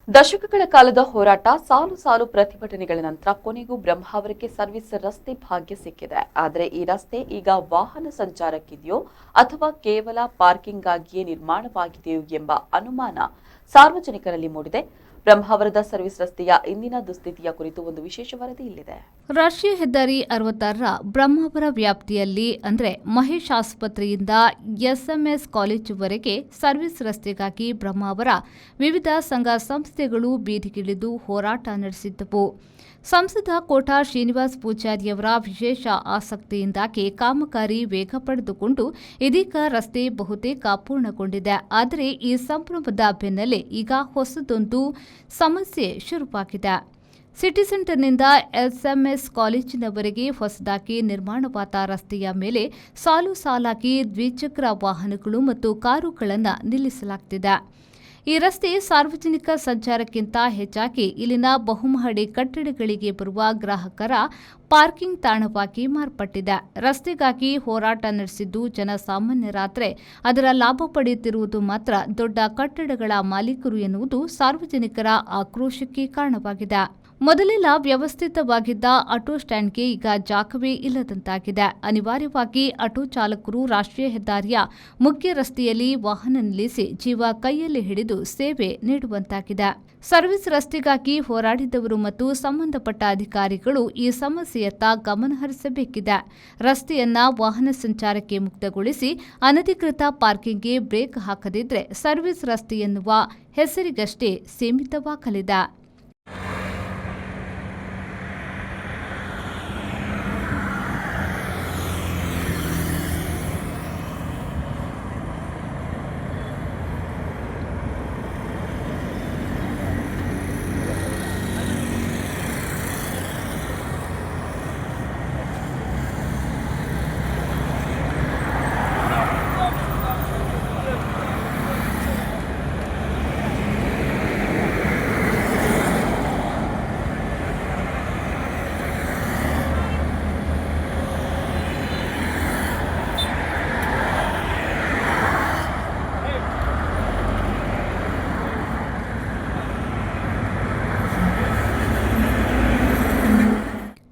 ದಶಕಗಳ ಕಾಲದ ಹೋರಾಟ, ಸಾಲು ಸಾಲು ಪ್ರತಿಭಟನೆಗಳ ನಂತರ ಕೊನೆಗೂ ಬ್ರಹ್ಮಾವರಕ್ಕೆ ಸರ್ವಿಸ್ ರಸ್ತೆ ಭಾಗ್ಯ ಸಿಕ್ಕಿದೆ. ಆದರೆ ಈ ರಸ್ತೆ ಈಗ ವಾಹನ ಸಂಚಾರಕ್ಕಿದೆಯೋ ಅಥವಾ ಕೇವಲ ಪಾರ್ಕಿಂಗ್ಗಾಗಿಯೇ ನಿರ್ಮಾಣವಾಗಿದೆಯೋ ಎಂಬ ಅನುಮಾನ ಸಾರ್ವಜನಿಕರಲ್ಲಿ ಮೂಡಿದೆ. ಬ್ರಹ್ಮಾವರದ ಸರ್ವಿಸ್ ರಸ್ತೆಯ ಇಂದಿನ ದುಸ್ಥಿತಿಯ ಕುರಿತು ಒಂದು ವಿಶೇಷ ವರದಿ ಇಲ್ಲಿದೆ. ರಾಷ್ಟ್ರೀಯ ಹೆದ್ದಾರಿ 66ರ ಬ್ರಹ್ಮಾವರ ವ್ಯಾಪ್ತಿಯಲ್ಲಿ ಅಂದರೆ ಮಹೇಶ್ ಆಸ್ಪತ್ರೆಯಿಂದ ಎಸ್ಎಂಎಸ್ ಕಾಲೇಜುವರೆಗೆ ಸರ್ವಿಸ್ ರಸ್ತೆಗಾಗಿ ಬ್ರಹ್ಮಾವರ ವಿವಿಧ ಸಂಘ ಸಂಸ್ಥೆಗಳು ಬೀದಿಗಿಳಿದು ಹೋರಾಟ ನಡೆಸಿದ್ದವು. ಸಂಸದ ಕೋಟಾ ಶ್ರೀನಿವಾಸ್ ಪೂಜಾರಿಯವರ ವಿಶೇಷ ಆಸಕ್ತಿಯಿಂದಾಗಿ ಕಾಮಗಾರಿ ವೇಗ ಪಡೆದುಕೊಂಡು ಇದೀಗ ರಸ್ತೆ ಬಹುತೇಕ ಪೂರ್ಣಗೊಂಡಿದೆ. ಆದರೆ ಈ ಸಂಭ್ರಮದ ಬೆನ್ನಲ್ಲೇ ಈಗ ಹೊಸದೊಂದು ಸಮಸ್ಯೆ ಶುರುವಾಗಿದೆ. ಸಿಟಿ ಸೆಂಟರ್ನಿಂದ ಎಸ್ಎಂಎಸ್ ಕಾಲೇಜಿನವರೆಗೆ ಹೊಸದಾಗಿ ನಿರ್ಮಾಣವಾದ ರಸ್ತೆಯ ಮೇಲೆ ಸಾಲು ಸಾಲಾಗಿ ದ್ವಿಚಕ್ರ ವಾಹನಗಳು ಮತ್ತು ಕಾರುಗಳನ್ನು ನಿಲ್ಲಿಸಲಾಗುತ್ತಿದೆ. ಈ ರಸ್ತೆ ಸಾರ್ವಜನಿಕ ಸಂಚಾರಕ್ಕಿಂತ ಹೆಚ್ಚಾಗಿ ಇಲ್ಲಿನ ಬಹುಮಹಡಿ ಕಟ್ಟಡಗಳಿಗೆ ಬರುವ ಗ್ರಾಹಕರ ಪಾರ್ಕಿಂಗ್ ತಾಣವಾಗಿ ಮಾರ್ಪಟ್ಟಿದೆ. ರಸ್ತೆಗಾಗಿ ಹೋರಾಟ ನಡೆಸಿದ್ದು ಜನಸಾಮಾನ್ಯರಾದರೆ ಅದರ ಲಾಭ ಪಡೆಯುತ್ತಿರುವುದು ಮಾತ್ರ ದೊಡ್ಡ ಕಟ್ಟಡಗಳ ಮಾಲೀಕರು ಎನ್ನುವುದು ಸಾರ್ವಜನಿಕರ ಆಕ್ರೋಶಕ್ಕೆ ಕಾರಣವಾಗಿದೆ. ಮೊದಲೆಲ್ಲ ವ್ಯವಸ್ಥಿತವಾಗಿದ್ದ ಆಟೋ ಸ್ಟ್ಯಾಂಡ್ಗೆ ಈಗ ಜಾಗವೇ ಇಲ್ಲದಂತಾಗಿದೆ. ಅನಿವಾರ್ಯವಾಗಿ ಆಟೋ ಚಾಲಕರು ರಾಷ್ಟ್ರೀಯ ಹೆದ್ದಾರಿಯ ಮುಖ್ಯ ರಸ್ತೆಯಲ್ಲಿ ವಾಹನ ನಿಲ್ಲಿಸಿ ಜೀವ ಕೈಯಲ್ಲಿ ಹಿಡಿದು ಸೇವೆ ನೀಡುವಂತಾಗಿದೆ. ಸರ್ವಿಸ್ ರಸ್ತೆಗಾಗಿ ಹೋರಾಡಿದವರು ಮತ್ತು ಸಂಬಂಧಪಟ್ಟ ಅಧಿಕಾರಿಗಳು ಈ ಸಮಸ್ಯೆಯತ್ತ ಗಮನ ಹರಿಸಬೇಕಿದೆ. ರಸ್ತೆಯನ್ನ ವಾಹನ ಸಂಚಾರಕ್ಕೆ ಮುಕ್ತಗೊಳಿಸಿ ಅನಧಿಕೃತ ಪಾರ್ಕಿಂಗ್ಗೆ ಬ್ರೇಕ್ ಹಾಕದಿದ್ರೆ ಸರ್ವಿಸ್ ರಸ್ತೆ ಎನ್ನುವ ಹೆಸರಿಗಷ್ಟೇ ಸೀಮಿತವಾಗಲಿದೆ.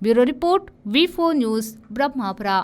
ಬ್ಯೂರೋ ರಿಪೋರ್ಟ್, ವಿ4 ನ್ಯೂಸ್, ಬ್ರಹ್ಮಾವರ.